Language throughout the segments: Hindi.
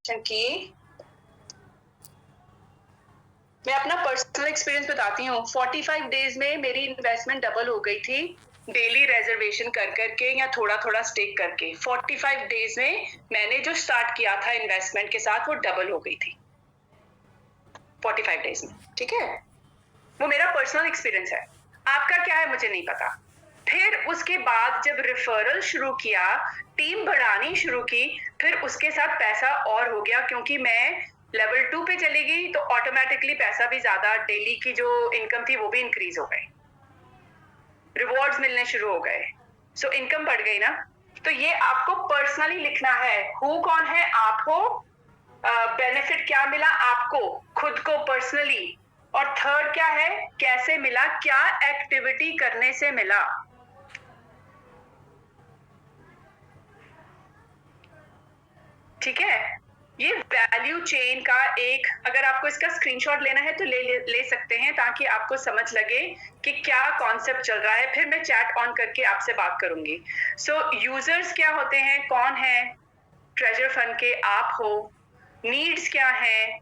की मैं अपना पर्सनल एक्सपीरियंस बताती हूँ। 45 डेज में मेरी इन्वेस्टमेंट डबल हो गई थी, डेली रिजर्वेशन कर करके या थोड़ा-थोड़ा स्टेक करके। 45 डेज में मैंने जो स्टार्ट किया था इन्वेस्टमेंट के साथ वो डबल हो गई थी 45 डेज में, ठीक है? वो मेरा पर्सनल एक्सपीरियंस है। आपका क्या है मुझे नहीं पता। फिर उसके बाद जब रेफरल शुरू किया, टीम बढ़ानी शुरू की, फिर उसके साथ पैसा और हो गया क्योंकि मैं लेवल 2 पे चली गई तो ऑटोमेटिकली पैसा भी ज्यादा, डेली की जो इनकम थी वो भी इंक्रीज हो गई, रिवॉर्ड्स मिलने शुरू हो गए, सो इनकम बढ़ गई ना। तो ये आपको पर्सनली लिखना है। हु कौन है? आप हो। बेनिफिट क्या मिला आपको खुद को पर्सनली, और थर्ड क्या है? कैसे मिला, क्या एक्टिविटी करने से मिला। ठीक है, ये वैल्यू चेन का एक, अगर आपको इसका स्क्रीनशॉट लेना है तो ले सकते हैं ताकि आपको समझ लगे कि क्या कॉन्सेप्ट चल रहा है। फिर मैं चैट ऑन करके आपसे बात करूंगी। सो यूजर्स क्या होते हैं, कौन है? ट्रेजर फंड के आप हो। नीड्स क्या है?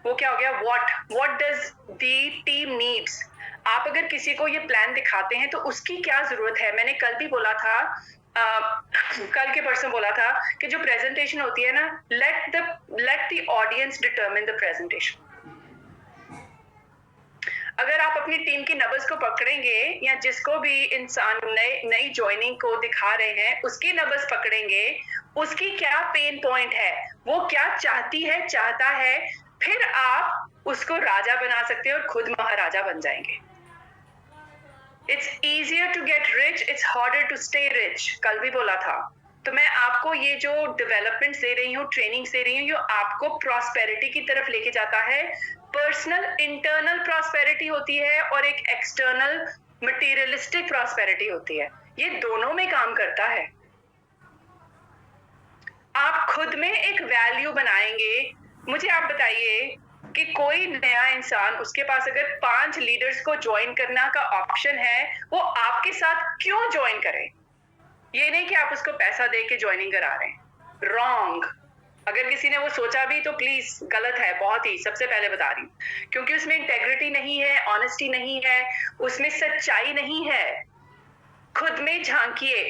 वो क्या हो गया, what does the team needs. आप अगर किसी को ये प्लान दिखाते हैं तो उसकी क्या जरूरत है। मैंने कल भी बोला था, कल के परसों बोला था कि जो प्रेजेंटेशन होती है ना, let the audience determine the presentation. अगर आप अपनी टीम की नब्ज को पकड़ेंगे या जिसको भी इंसान नई ज्वाइनिंग को दिखा रहे हैं उसकी नब्ज पकड़ेंगे, उसकी क्या पेन पॉइंट है, वो क्या चाहती है, चाहता है, फिर आप उसको राजा बना सकते हैं और खुद महाराजा बन जाएंगे। It's easier to get rich, it's harder to stay rich, कल भी बोला था। तो मैं आपको ये जो डेवलपमेंट दे रही हूँ, ट्रेनिंग दे रही हूँ, ये आपको प्रॉस्पेरिटी की तरफ लेके जाता है। पर्सनल इंटरनल प्रॉस्पेरिटी होती है और एक एक्सटर्नल मटेरियलिस्टिक प्रॉस्पेरिटी होती है, ये दोनों में काम करता है। आप खुद में एक वैल्यू बनाएंगे। मुझे आप बताइए कि कोई नया इंसान, उसके पास अगर 5 लीडर्स को ज्वाइन करना का ऑप्शन है, वो आपके साथ क्यों ज्वाइन करे? ये नहीं कि आप उसको पैसा दे के ज्वाइनिंग करा रहे हैं। रॉन्ग। अगर किसी ने वो सोचा भी तो प्लीज गलत है, बहुत ही, सबसे पहले बता रही हूँ, क्योंकि उसमें इंटेग्रिटी नहीं है, ऑनेस्टी नहीं है, उसमें सच्चाई नहीं है। खुद में झांकिए,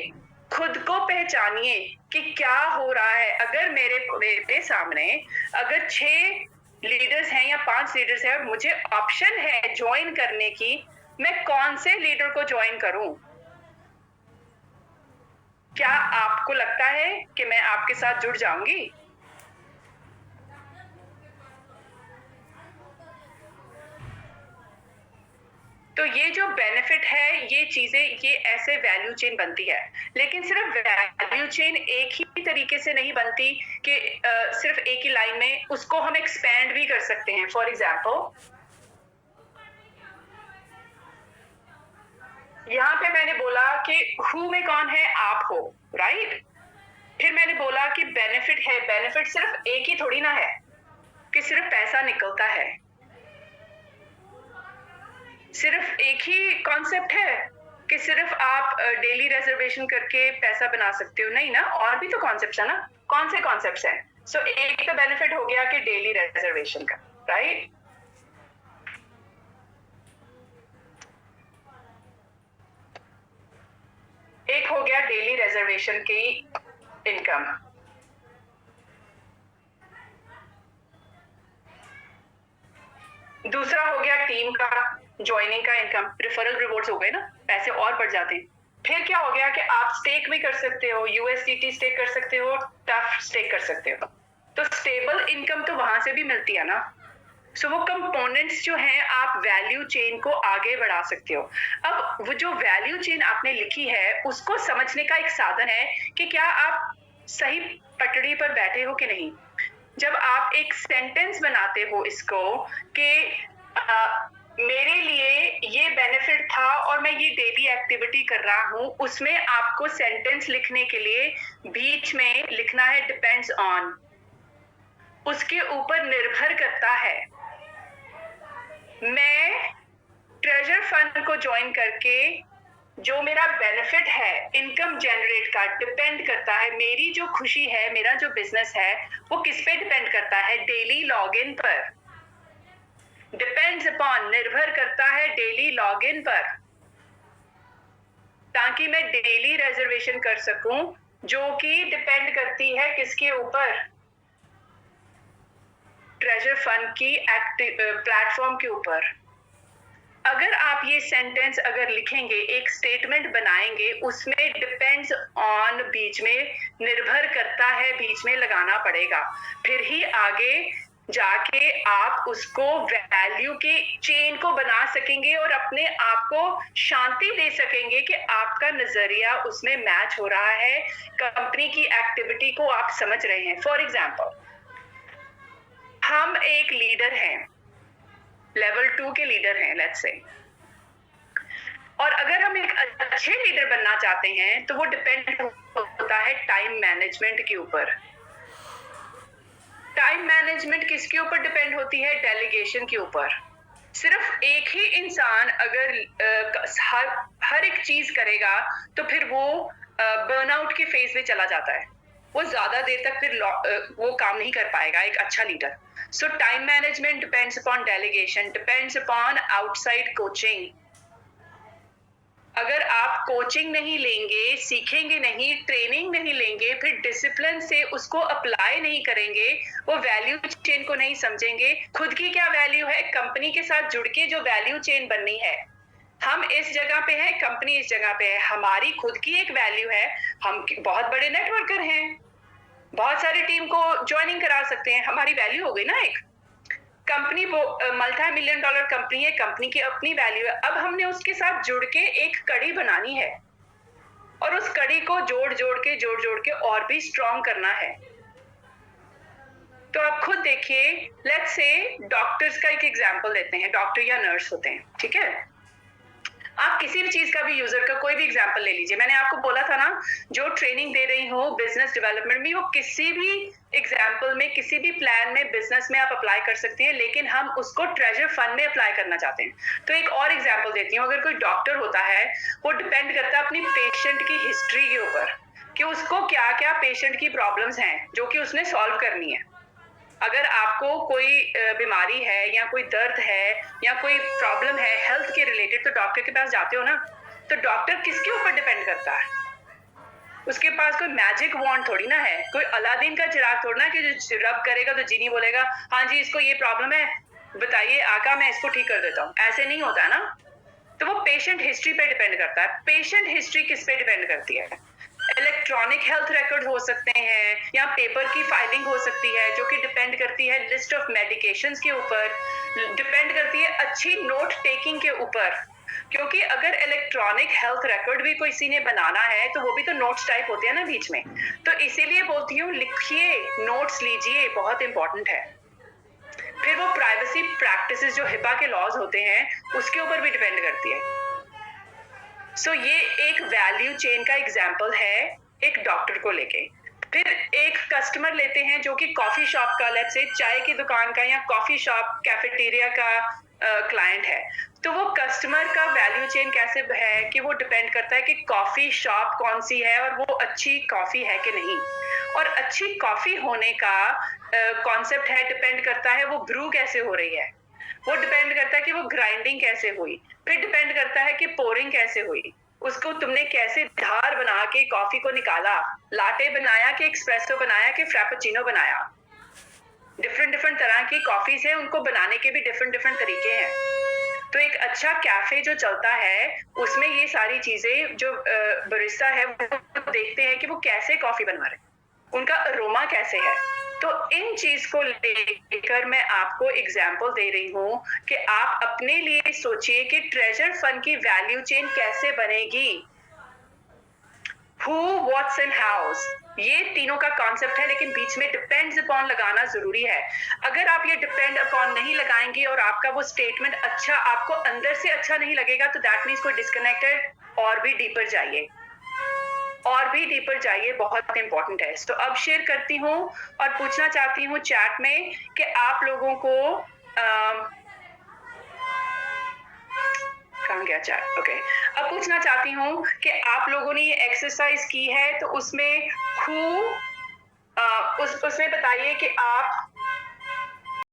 खुद को पहचानिए कि क्या हो रहा है। अगर मेरे सामने अगर 6 लीडर्स हैं या 5 लीडर्स हैं, मुझे ऑप्शन है ज्वाइन करने की, मैं कौन से लीडर को ज्वाइन करूं? क्या आपको लगता है कि मैं आपके साथ जुड़ जाऊंगी? तो ये जो बेनिफिट है, ये चीजें, ये ऐसे वैल्यू चेन बनती है। लेकिन सिर्फ वैल्यू चेन एक ही तरीके से नहीं बनती कि सिर्फ एक ही लाइन में, उसको हम एक्सपेंड भी कर सकते हैं। फॉर एग्जाम्पल, यहाँ पे मैंने बोला कि हु में कौन है? आप हो, राइट? फिर मैंने बोला कि बेनिफिट है। बेनिफिट सिर्फ एक ही थोड़ी ना है कि सिर्फ पैसा निकलता है, सिर्फ एक ही कॉन्सेप्ट है कि सिर्फ आप डेली रिजर्वेशन करके पैसा बना सकते हो, नहीं ना, और भी तो कॉन्सेप्ट है ना। कौन से कॉन्सेप्ट हैं? सो एक तो बेनिफिट हो गया कि डेली रिजर्वेशन का, राइट? एक हो गया डेली रिजर्वेशन की इनकम। दूसरा हो गया टीम का ज्वाइनिंग का इनकम, रेफरल रिवॉर्ड्स हो गए ना, पैसे और बढ़ जाते हैं। फिर क्या हो गया कि आप स्टेक भी कर सकते हो, यूएसडीटी स्टेक कर सकते हो, टफ स्टेक कर सकते हो। तो स्टेबल इनकम तो वहां से भी मिलती है ना। सो वो कंपोनेंट्स जो हैं, आप वैल्यू चेन को आगे बढ़ा सकते हो। अब वो जो वैल्यू चेन आपने लिखी है, उसको समझने का एक साधन है कि क्या आप सही पटड़ी पर बैठे हो कि नहीं। जब आप एक सेंटेंस बनाते हो इसको कि मेरे लिए ये बेनिफिट था और मैं ये डेली एक्टिविटी कर रहा हूं, उसमें आपको सेंटेंस लिखने के लिए बीच में लिखना है डिपेंड्स ऑन, उसके ऊपर निर्भर करता है। मैं ट्रेजर फंड को ज्वाइन करके जो मेरा बेनिफिट है इनकम जनरेट का डिपेंड करता है, मेरी जो खुशी है, मेरा जो बिजनेस है वो किस पे डिपेंड करता है? डेली लॉगिन पर। डिपेंड्स अपॉन, निर्भर करता है डेली लॉगिन पर, ताकि मैं डेली रिजर्वेशन कर सकूं, जो कि डिपेंड करती है किसके ऊपर? ट्रेजर फंड की एक्टिव प्लेटफॉर्म के ऊपर। अगर आप ये सेंटेंस अगर लिखेंगे, एक स्टेटमेंट बनाएंगे, उसमें डिपेंड्स ऑन बीच में, निर्भर करता है बीच में लगाना पड़ेगा, फिर ही आगे जाके आप उसको वैल्यू के चेन को बना सकेंगे और अपने आप को शांति दे सकेंगे कि आपका नजरिया उसमें मैच हो रहा है, कंपनी की एक्टिविटी को आप समझ रहे हैं। फॉर एग्जाम्पल, हम एक लीडर हैं, लेवल 2 के लीडर हैं लेट्स से, और अगर हम एक अच्छे लीडर बनना चाहते हैं तो वो डिपेंड होता है टाइम मैनेजमेंट के ऊपर। टाइम मैनेजमेंट किसके ऊपर डिपेंड होती है? डेलीगेशन के ऊपर। सिर्फ एक ही इंसान अगर हर एक चीज करेगा तो फिर वो बर्नआउट के फेज में चला जाता है, वो ज्यादा देर तक फिर वो काम नहीं कर पाएगा एक अच्छा लीडर। सो time management depends upon delegation, depends upon outside coaching. अगर आप कोचिंग नहीं लेंगे, सीखेंगे नहीं, ट्रेनिंग नहीं लेंगे, फिर डिसिप्लिन से उसको अप्लाई नहीं करेंगे, वो वैल्यू चेन को नहीं समझेंगे, खुद की क्या वैल्यू है, कंपनी के साथ जुड़ के जो वैल्यू चेन बननी है, हम इस जगह पे हैं, कंपनी इस जगह पे है, हमारी खुद की एक वैल्यू है, हम बहुत बड़े नेटवर्कर हैं, बहुत सारी टीम को ज्वाइनिंग करा सकते हैं, हमारी वैल्यू हो गई ना एक। कंपनी वो मल्टी मिलियन डॉलर कंपनी है, कंपनी की अपनी वैल्यू है, अब हमने उसके साथ जुड़ के एक कड़ी बनानी है और उस कड़ी को जोड़ जोड़ के और भी स्ट्रॉन्ग करना है। तो आप खुद देखिए, लेट्स से डॉक्टर्स का एक एग्जांपल लेते हैं, डॉक्टर या नर्स होते हैं, ठीक है? आप किसी भी चीज का भी, यूजर का कोई भी एग्जांपल ले लीजिए, मैंने आपको बोला था ना, जो ट्रेनिंग दे रही हूँ बिजनेस डेवलपमेंट में, वो किसी भी एग्जांपल में, किसी भी प्लान में, बिजनेस में आप अप्लाई कर सकते हैं, लेकिन हम उसको ट्रेजर फंड में अप्लाई करना चाहते हैं। तो एक और एग्जांपल देती हूँ, अगर कोई डॉक्टर होता है, वो डिपेंड करता है अपनी पेशेंट की हिस्ट्री के ऊपर कि उसको क्या क्या पेशेंट की प्रॉब्लम्स हैं जो कि उसने सॉल्व करनी है। अगर आपको कोई बीमारी है या कोई दर्द है या कोई प्रॉब्लम है हेल्थ के रिलेटेड, तो डॉक्टर के पास जाते हो ना, तो डॉक्टर किसके ऊपर डिपेंड करता है? उसके पास कोई मैजिक वॉन्ड थोड़ी ना है, कोई अलादीन का चिराग थोड़ी ना कि जो रब करेगा तो जीनी बोलेगा हाँ जी इसको ये प्रॉब्लम है, बताइए आका मैं इसको ठीक कर देता हूँ, ऐसे नहीं होता है ना। तो वो पेशेंट हिस्ट्री पे डिपेंड करता है। पेशेंट हिस्ट्री किस पे डिपेंड करती है? इलेक्ट्रॉनिक हेल्थ रिकॉर्ड हो सकते हैं या पेपर की फाइलिंग हो सकती है, जो कि डिपेंड करती है लिस्ट ऑफ मेडिकेशंस के ऊपर, डिपेंड करती है अच्छी नोट टेकिंग के ऊपर, क्योंकि अगर इलेक्ट्रॉनिक हेल्थ रिकॉर्ड भी किसी ने बनाना है तो वो भी तो नोट्स टाइप होते हैं ना बीच में। तो इसीलिए बोलती हूँ लिखिए, नोट्स लीजिए, बहुत इंपॉर्टेंट है। फिर वो प्राइवेसी प्रैक्टिसेस जो हिपा के लॉज होते हैं उसके ऊपर भी डिपेंड करती है। सो ये एक वैल्यू चेन का एग्जाम्पल है एक डॉक्टर को लेके। फिर एक कस्टमर लेते हैं जो कि कॉफी शॉप का, लेट्स से चाय की दुकान का या कॉफी शॉप कैफेटेरिया का क्लाइंट है। तो वो कस्टमर का वैल्यू चेन कैसे है कि वो डिपेंड करता है कि कॉफी शॉप कौन सी है और वो अच्छी कॉफी है कि नहीं, और अच्छी कॉफी होने का कॉन्सेप्ट है, डिपेंड करता है वो ब्रू कैसे हो रही है, वो डिपेंड करता है कि वो ग्राइंडिंग कैसे हुई, फिर डिपेंड करता है कि पोरिंग कैसे हुई, उसको तुमने कैसे धार बना के कॉफी को निकाला, लाटे बनाया कि एक्सप्रेसो बनाया कि फ्रैपेचिनो बनाया। डिफरेंट तरह की कॉफीज है, उनको बनाने के भी डिफरेंट तरीके हैं। तो एक अच्छा कैफे जो चलता है उसमें ये सारी चीजें जो बरिस्ता है वो देखते हैं कि वो कैसे कॉफी बनवा रहे, उनका अरोमा कैसे है। तो इन चीज को लेकर मैं आपको एग्जाम्पल दे रही हूँ कि आप अपने लिए सोचिए कि ट्रेजर फंड की वैल्यू चेन कैसे बनेगी। Who, what's and how's, ये तीनों का कॉन्सेप्ट है, लेकिन बीच में डिपेंड्स अपॉन लगाना जरूरी है। अगर आप ये डिपेंड अपॉन नहीं लगाएंगे और आपका वो स्टेटमेंट अच्छा, आपको अंदर से अच्छा नहीं लगेगा, तो दैट मीन्स कोई डिस्कनेक्टेड, और भी डीपर जाइए, और भी डीपर जाइए, बहुत इंपॉर्टेंट है। तो अब शेयर करती हूँ और पूछना चाहती हूँ चैट में कि आप लोगों को कहाँ कहाँ गया चैट? ओके। अब पूछना चाहती हूँ कि आप लोगों ने ये एक्सरसाइज की है तो उसमें उसमें बताइए कि आप